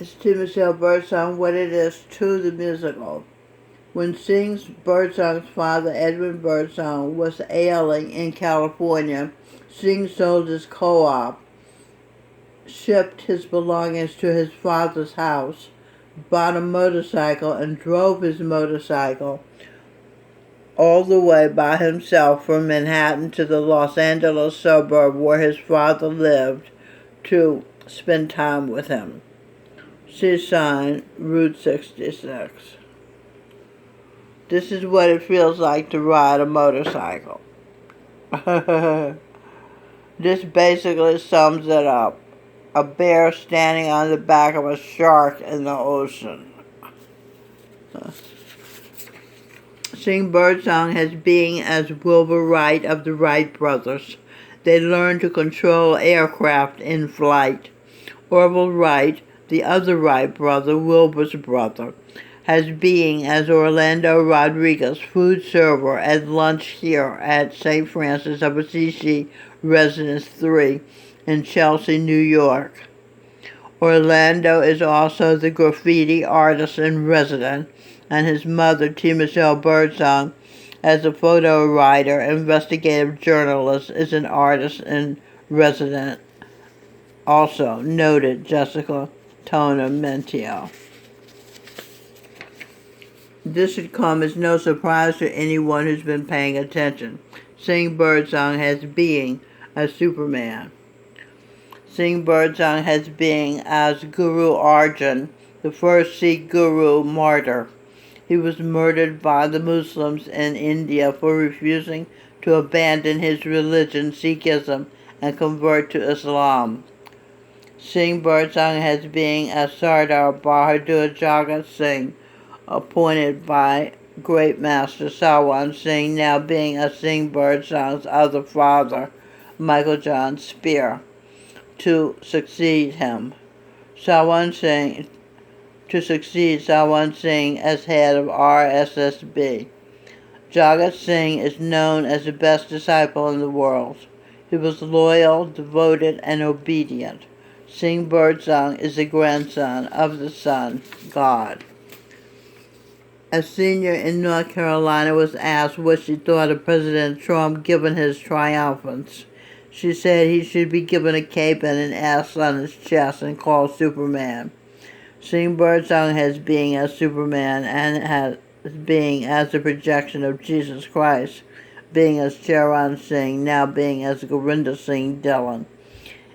It's T. Michelle Birdsong, What It Is to the Musical. When Sings Birdsong's father, Edwin Birdsong, was ailing in California, Sing sold his co-op, shipped his belongings to his father's house, bought a motorcycle, and drove his motorcycle all the way by himself from Manhattan to the Los Angeles suburb where his father lived to spend time with him. See sign, Route 66. This is what it feels like to ride a motorcycle. This basically sums it up. A bear standing on the back of a shark in the ocean. Sing Birdsong has being as Wilbur Wright of the Wright brothers. They learned to control aircraft in flight. Orville Wright, the other Wright brother, Wilbur's brother, has being as Orlando Rodriguez, food server at lunch here at St. Francis of Assisi Residence 3 in Chelsea, New York. Orlando is also the graffiti artist in residence, and his mother, T. Michelle Birdsong, as a photo writer, investigative journalist, is an artist in residence. Also noted Jessica Tonamentio. This should come as no surprise to anyone who's been paying attention. Sing Birdsong has being as Superman. Sing Birdsong has being as Guru Arjan, the first Sikh guru martyr. He was murdered by the Muslims in India for refusing to abandon his religion, Sikhism, and convert to Islam. Sing Birdsong has being as Sardar Bahadur Jagat Singh, appointed by Great Master Sawan Singh, now being as Sing Birdsong's other father, Michael John Spear, to succeed him. Sawan Singh as head of RSSB. Jagat Singh is known as the best disciple in the world. He was loyal, devoted, and obedient. Sing Birdsong is the grandson of the Sun God. A senior in North Carolina was asked what she thought of President Trump given his triumphance. She said he should be given a cape and an S on his chest and called Superman. Sing Birdsong has being as Superman and has being as a projection of Jesus Christ, being as Charan Singh, now being as Gurinder Singh Dillon.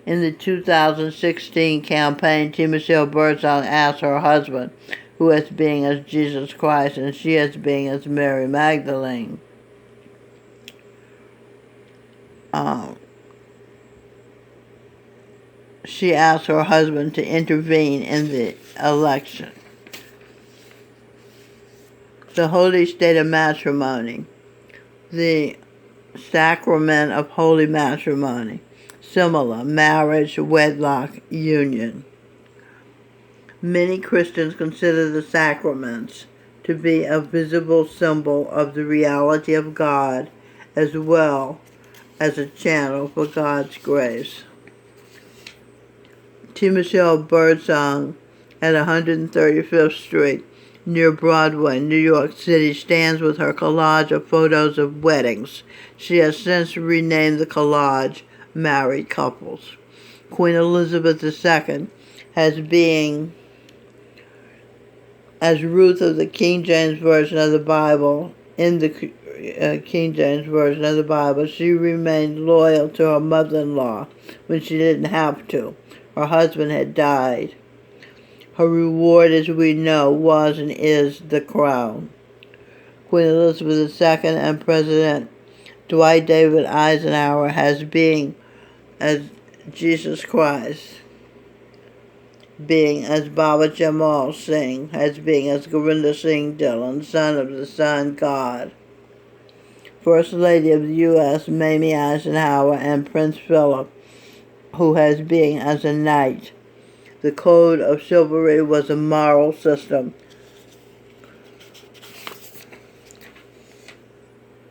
In the 2016 campaign, T. Michelle Birdsong asked her husband, who has being as Jesus Christ, and she has being as Mary Magdalene. She asked her husband to intervene in the election. The holy state of matrimony, the sacrament of holy matrimony, similar, marriage, wedlock, union. Many Christians consider the sacraments to be a visible symbol of the reality of God as well as a channel for God's grace. T. Michelle Birdsong at 135th Street near Broadway, New York City, stands with her collage of photos of weddings. She has since renamed the collage Married Couples. Queen Elizabeth II has being as Ruth of the King James Version of the Bible. In the King James Version of the Bible, she remained loyal to her mother-in-law when she didn't have to. Her husband had died. Her reward, as we know, was and is the crown. Queen Elizabeth II and President Dwight David Eisenhower has being as Jesus Christ, being as Baba Jamal Singh, as being as Gurinder Singh Dillon, son of the Sun God. First Lady of the U.S., Mamie Eisenhower, and Prince Philip, who has being as a knight. The code of chivalry was a moral system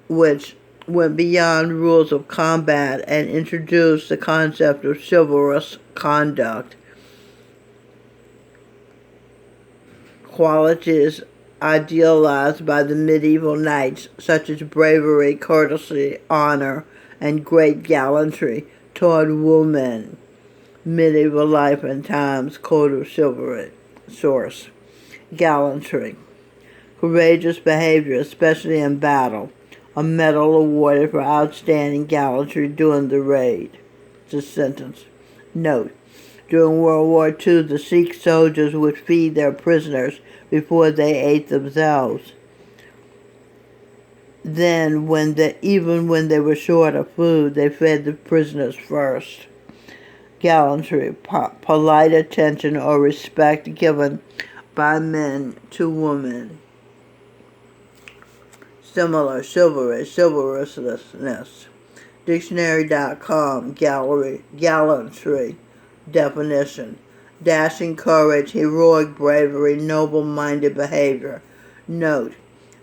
which went beyond rules of combat and introduced the concept of chivalrous conduct. qualities idealized by the medieval knights, such as bravery, courtesy, honor, and great gallantry toward women. Medieval Life and Times, Code of Chivalry. Source. Gallantry. Courageous behavior, especially in battle. A medal awarded for outstanding gallantry during the raid. It's a sentence. Note. During World War II, the Sikh soldiers would feed their prisoners before they ate themselves. Then, even when they were short of food, they fed the prisoners first. Gallantry, polite attention or respect given by men to women. Similar, chivalry, chivalrousness. Dictionary.com, gallantry. Definition. Dashing courage, heroic bravery, noble-minded behavior. Note.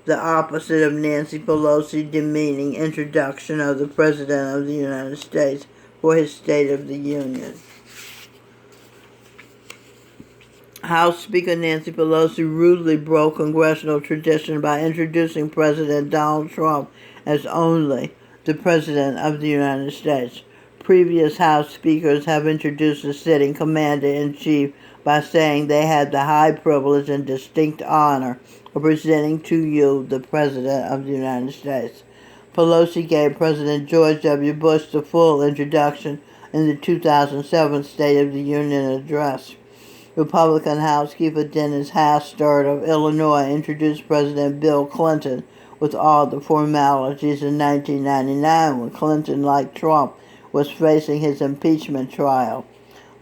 The opposite of Nancy Pelosi demeaning introduction of the President of the United States for his State of the Union. House Speaker Nancy Pelosi rudely broke congressional tradition by introducing President Donald Trump as only the President of the United States. Previous House Speakers have introduced the sitting Commander-in-Chief by saying they had the high privilege and distinct honor of presenting to you the President of the United States. Pelosi gave President George W. Bush the full introduction in the 2007 State of the Union address. Republican Housekeeper Dennis Hastert of Illinois introduced President Bill Clinton with all the formalities in 1999 when Clinton, like Trump, was facing his impeachment trial.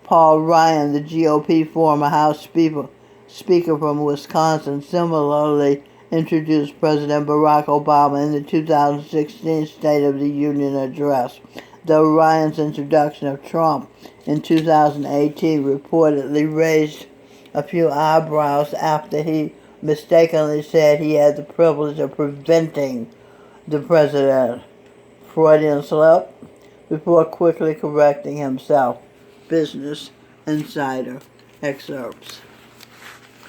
Paul Ryan, the GOP former House Speaker from Wisconsin, similarly introduced President Barack Obama in the 2016 State of the Union address, though Ryan's introduction of Trump in 2018 reportedly raised a few eyebrows after he mistakenly said he had the privilege of preventing the president. Freudian slip, before quickly correcting himself. Business Insider excerpts.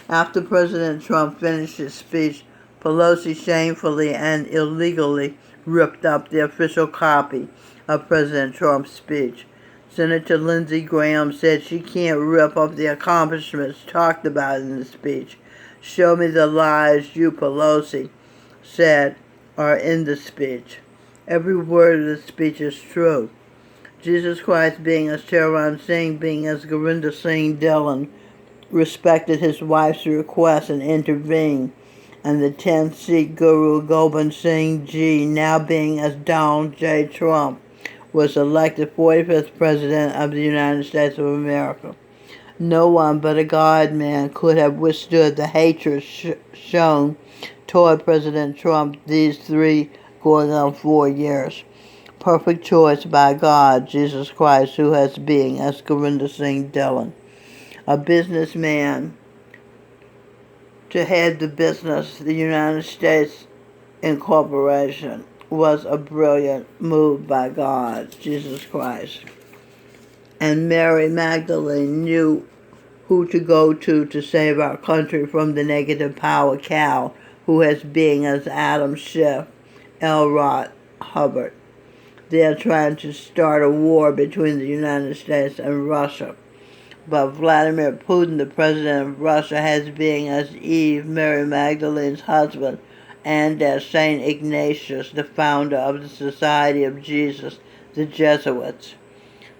After President Trump finished his speech, Pelosi shamefully and illegally ripped up the official copy of President Trump's speech. Senator Lindsey Graham said she can't rip up the accomplishments talked about in the speech. Show me the lies you, Pelosi, said are in the speech. Every word of the speech is true. Jesus Christ, being as Charan Singh, being as Gurinder Singh Dhillon, respected his wife's request and intervened, and the 10th Sikh Guru Gobind Singh Ji, now being as Donald J. Trump, was elected 45th President of the United States of America. No one but a God-man could have withstood the hatred shown toward President Trump these 3 going on 4 years. Perfect choice by God, Jesus Christ, who has being as Gurinder Singh Dhillon, a businessman to head the business, the United States Incorporation, was a brilliant move by God, Jesus Christ. And Mary Magdalene knew who to go to save our country from the negative power cow, who has being as Adam Schiff, L. Ron Hubbard. They are trying to start a war between the United States and Russia. But Vladimir Putin, the president of Russia, has being as Eve, Mary Magdalene's husband, and as St. Ignatius, the founder of the Society of Jesus, the Jesuits.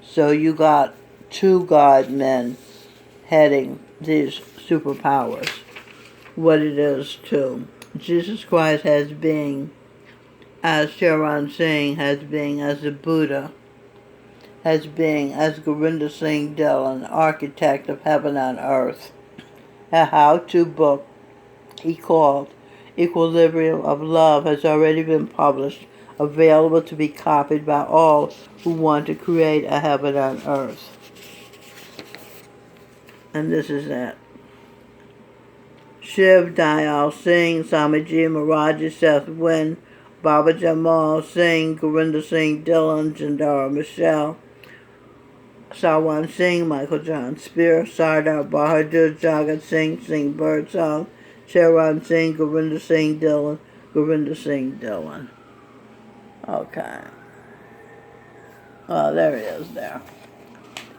So you got 2 God-men heading these superpowers. What it is, too. Jesus Christ has being as Charan Singh, has being as the Buddha, has being as Gurinder Singh Dhillon, architect of heaven and earth. A how-to book he called Equilibrium of Love has already been published, available to be copied by all who want to create a heaven on earth. And this is that. Shiv Dayal Singh, Swamiji Maharaji Seth Win, Baba Jamal Singh, Gurinder Singh Dhillon, Jindara Michelle, Sarwan Singh, Michael John Spear, Sardar Bahadur, Jagat Singh, Singh Birdsong, Sharon Singh, Govinda Singh Dillon, Govinda Singh Dillon. Okay. Oh, there he is there.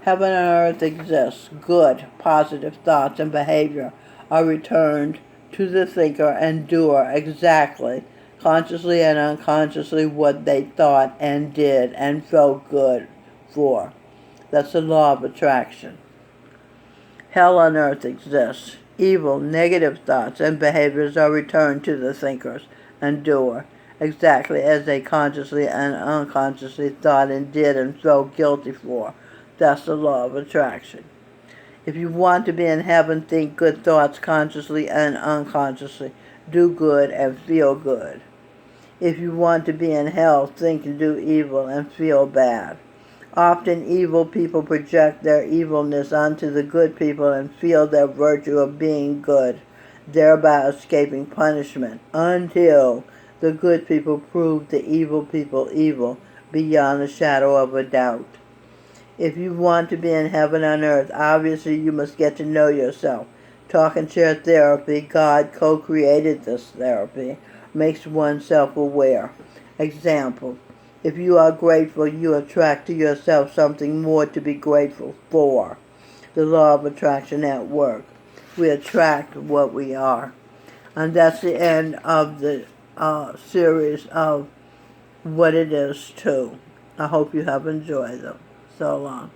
Heaven and earth exists. Good, positive thoughts and behavior are returned to the thinker and doer exactly, consciously and unconsciously, what they thought and did and felt good for. That's the law of attraction. Hell on earth exists. Evil, negative thoughts and behaviors are returned to the thinkers and doer exactly as they consciously and unconsciously thought and did and felt guilty for. That's the law of attraction. If you want to be in heaven, think good thoughts consciously and unconsciously. Do good and feel good. If you want to be in hell, think and do evil and feel bad. Often evil people project their evilness onto the good people and feel their virtue of being good, thereby escaping punishment, until the good people prove the evil people evil beyond a shadow of a doubt. If you want to be in heaven on earth, obviously you must get to know yourself. Talk and share therapy, God co-created this therapy, makes one self-aware. Example, if you are grateful, you attract to yourself something more to be grateful for. The law of attraction at work. We attract what we are. And that's the end of the series of What It Is Too. I hope you have enjoyed them. So long.